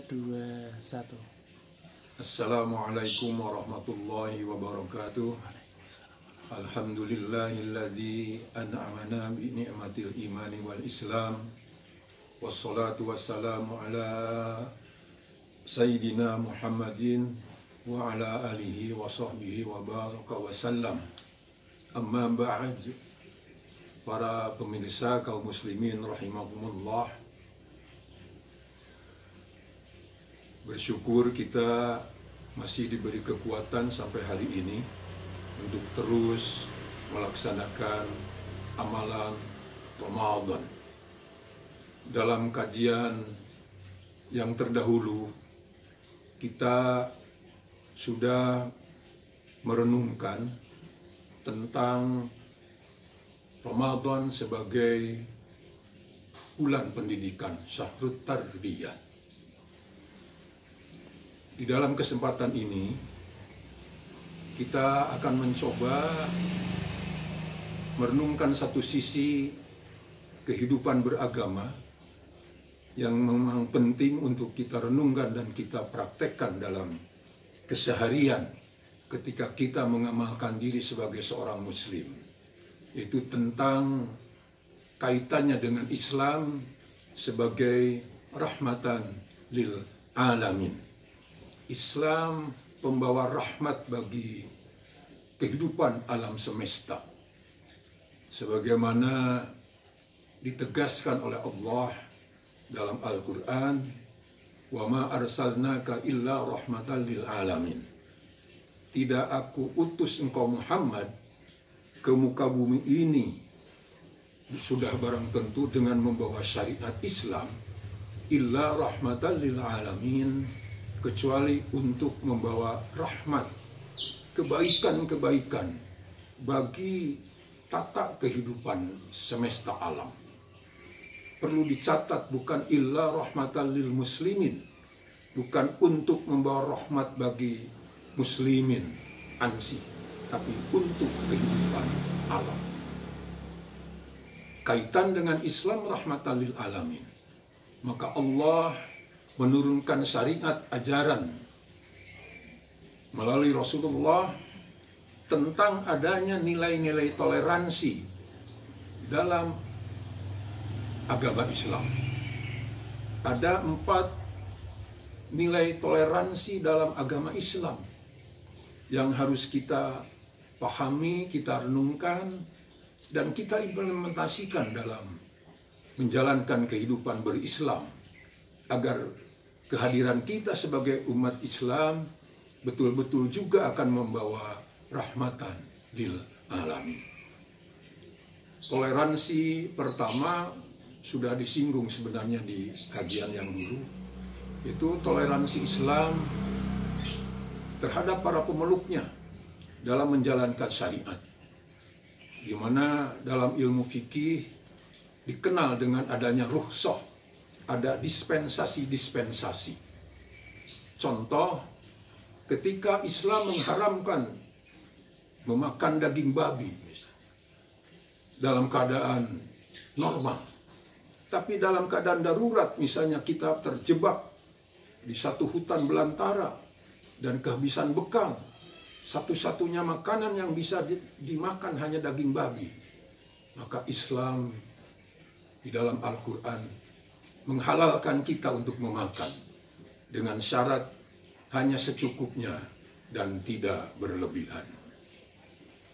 2, 1. Assalamualaikum warahmatullahi wabarakatuh. Alhamdulillahilladzi an'amana bi ni'matil imani wal islam. Wassalatu wassalamu ala sayyidina Muhammadin wa ala alihi wa sahbihi wa baraka wa sallam. Amma ba'd. Para pemirsa kaum muslimin rahimakumullah, bersyukur kita masih diberi kekuatan sampai hari ini untuk terus melaksanakan amalan Ramadan. Dalam kajian yang terdahulu, kita sudah merenungkan tentang Ramadan sebagai bulan pendidikan, syahrut tarbiyah. Di dalam kesempatan ini, kita akan mencoba merenungkan satu sisi kehidupan beragama yang memang penting untuk kita renungkan dan kita praktekkan dalam keseharian ketika kita mengamalkan diri sebagai seorang muslim, yaitu tentang kaitannya dengan Islam sebagai rahmatan lil alamin. Islam pembawa rahmat bagi kehidupan alam semesta, sebagaimana ditegaskan oleh Allah dalam Al-Quran, wa ma arsalnaka illa rahmatan lil alamin. Tidak aku utus engkau Muhammad ke muka bumi ini sudah barang tentu dengan membawa syariat Islam, illa rahmatan lil alamin, kecuali untuk membawa rahmat, kebaikan-kebaikan bagi tata kehidupan semesta alam. Perlu dicatat, bukan illa rahmatan lil muslimin, bukan untuk membawa rahmat bagi muslimin ansih, tapi untuk kehidupan alam. Kaitan dengan Islam rahmatan lil alamin, maka Allah menurunkan syariat ajaran melalui Rasulullah tentang adanya nilai-nilai toleransi dalam agama Islam. Ada 4 nilai toleransi dalam agama Islam yang harus kita pahami, kita renungkan, dan kita implementasikan dalam menjalankan kehidupan berislam, agar kehadiran kita sebagai umat Islam betul-betul juga akan membawa rahmatan lil alamin. Toleransi pertama sudah disinggung sebenarnya di kajian yang dulu, itu toleransi Islam terhadap para pemeluknya dalam menjalankan syariat, di mana dalam ilmu fikih dikenal dengan adanya rukhsah, ada dispensasi-dispensasi. Contoh, ketika Islam mengharamkan memakan daging babi dalam keadaan normal, tapi dalam keadaan darurat, misalnya kita terjebak di satu hutan belantara dan kehabisan bekal, satu-satunya makanan yang bisa dimakan hanya daging babi, maka Islam di dalam Al-Quran menghalalkan kita untuk memakan dengan syarat hanya secukupnya dan tidak berlebihan.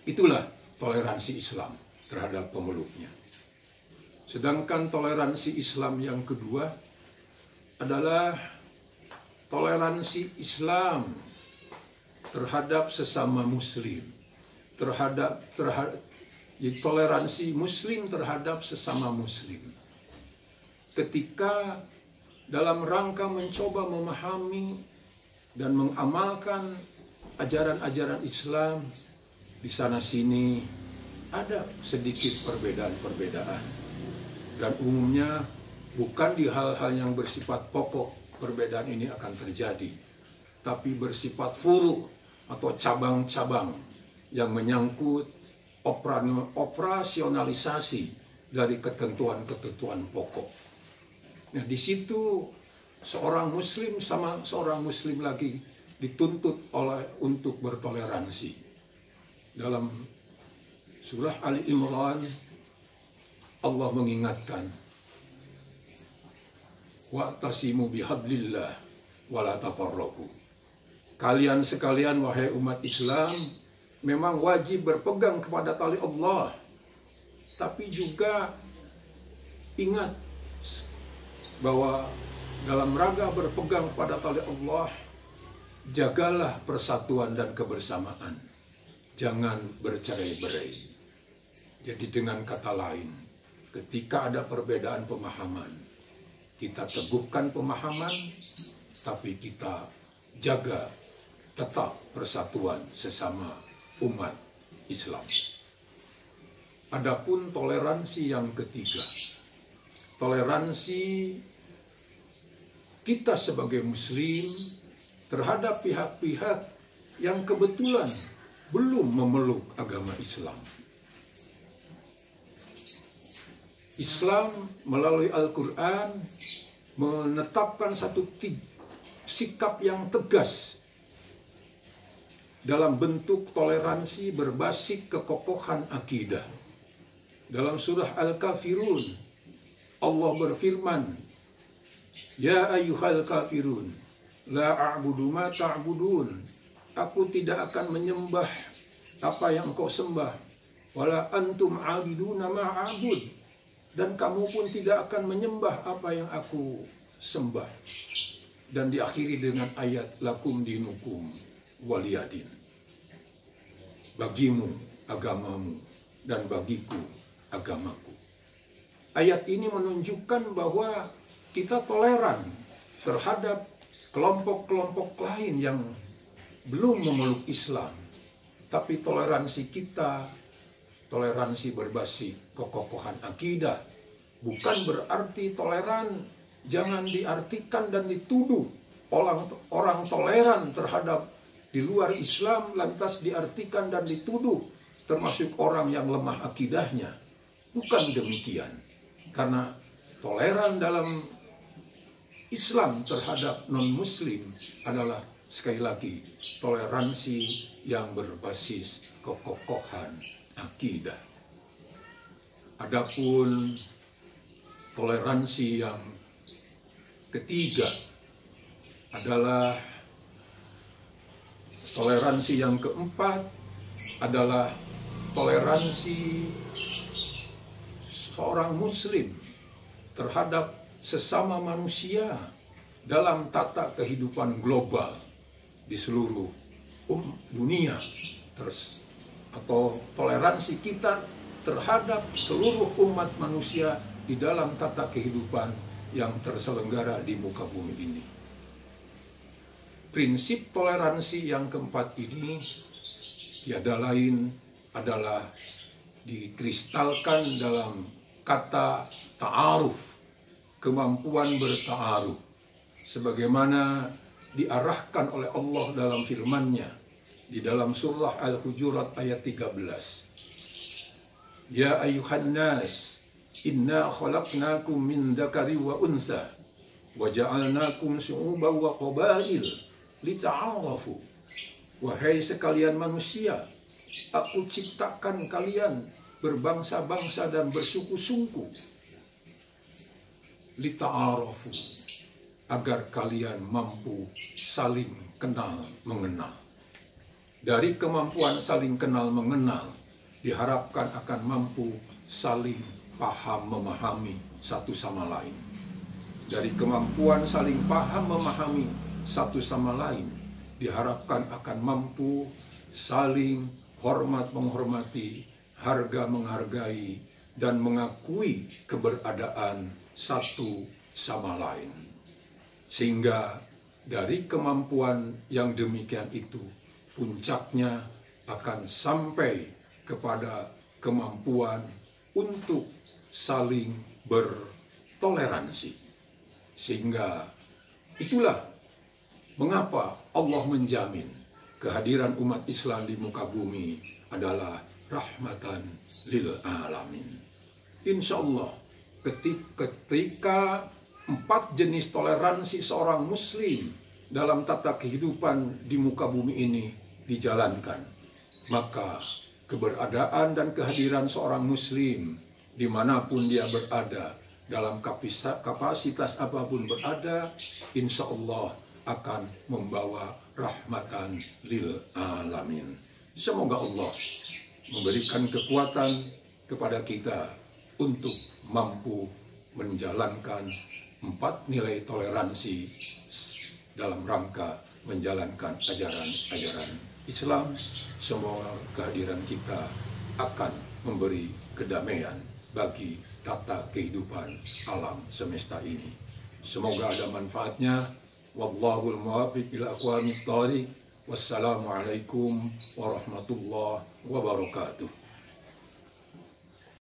Itulah toleransi Islam terhadap pemeluknya. Sedangkan toleransi Islam yang kedua adalah toleransi Islam terhadap sesama muslim, toleransi muslim terhadap sesama muslim. Ketika dalam rangka mencoba memahami dan mengamalkan ajaran-ajaran Islam, di sana-sini ada sedikit perbedaan-perbedaan. Dan umumnya bukan di hal-hal yang bersifat pokok perbedaan ini akan terjadi, tapi bersifat furu atau cabang-cabang yang menyangkut operasionalisasi dari ketentuan-ketentuan pokok. Nah, di situ seorang muslim sama seorang muslim lagi dituntut untuk bertoleransi. Dalam surah Ali Imran Allah mengingatkan, wa'tasimu bihablillah wala tafarraqu. Kalian sekalian wahai umat Islam memang wajib berpegang kepada tali Allah, tapi juga ingat bahwa dalam rangka berpegang pada tali Allah, jagalah persatuan dan kebersamaan. Jangan bercerai-berai. Jadi dengan kata lain, ketika ada perbedaan pemahaman, kita teguhkan pemahaman, tapi kita jaga tetap persatuan sesama umat Islam. Adapun toleransi yang ketiga, toleransi kita sebagai muslim terhadap pihak-pihak yang kebetulan belum memeluk agama Islam. Islam melalui Al-Quran menetapkan satu sikap yang tegas dalam bentuk toleransi berbasis kekokohan akidah. Dalam surah Al-Kafirun, Allah berfirman, Ya ayyuhal kafirun, la a'budu ma ta'budun. Aku tidak akan menyembah apa yang kau sembah. Wala antum abiduna ma a'bud. Dan kamu pun tidak akan menyembah apa yang aku sembah. Dan diakhiri dengan ayat lakum dinukum waliyadin. Bagimu agamamu dan bagiku agamaku. Ayat ini menunjukkan bahwa kita toleran terhadap kelompok-kelompok lain yang belum memeluk Islam. Tapi toleransi kita, toleransi berbasis kekokohan akidah. Bukan berarti toleran, jangan diartikan dan dituduh orang toleran terhadap di luar Islam lantas diartikan dan dituduh termasuk orang yang lemah akidahnya. Bukan demikian. Karena toleran dalam Islam terhadap non-muslim adalah sekali lagi toleransi yang berbasis kekokohan akidah. Adapun toleransi yang ketiga adalah toleransi yang keempat adalah toleransi seorang muslim terhadap sesama manusia dalam tata kehidupan global di seluruh dunia, atau toleransi kita terhadap seluruh umat manusia di dalam tata kehidupan yang terselenggara di muka bumi ini. Prinsip toleransi yang keempat ini tiada lain adalah dikristalkan dalam kata ta'aruf, kemampuan berta'aruf, sebagaimana diarahkan oleh Allah dalam firman-Nya di dalam surah Al-Hujurat ayat 13. Ya ayyuhan nas, inna khalaqnakum min dzakari wa unsa wa ja'alnakum syu'uban wa qabail lita'arafu. Wahai sekalian manusia, aku ciptakan kalian berbangsa-bangsa dan bersuku-suku, lita'arafu, agar kalian mampu saling kenal mengenal. Dari kemampuan saling kenal mengenal diharapkan akan mampu saling paham memahami satu sama lain. Dari kemampuan saling paham memahami satu sama lain diharapkan akan mampu saling hormat menghormati, harga menghargai, dan mengakui keberadaan satu sama lain. Sehingga dari kemampuan yang demikian itu, puncaknya akan sampai kepada kemampuan untuk saling bertoleransi. Sehingga itulah mengapa Allah menjamin kehadiran umat Islam di muka bumi adalah rahmatan lil alamin. Insya Allah ketika 4 jenis toleransi seorang muslim dalam tata kehidupan di muka bumi ini dijalankan, maka keberadaan dan kehadiran seorang muslim dimanapun dia berada, dalam kapasitas apapun berada, insya Allah akan membawa rahmatan lil alamin. Semoga Allah memberikan kekuatan kepada kita untuk mampu menjalankan 4 nilai toleransi dalam rangka menjalankan ajaran-ajaran Islam. Semoga kehadiran kita akan memberi kedamaian bagi tata kehidupan alam semesta ini. Semoga ada manfaatnya. Wallahul muwaffiq ila aqwamit thoriq. Wassalamualaikum warahmatullahi wabarakatuh.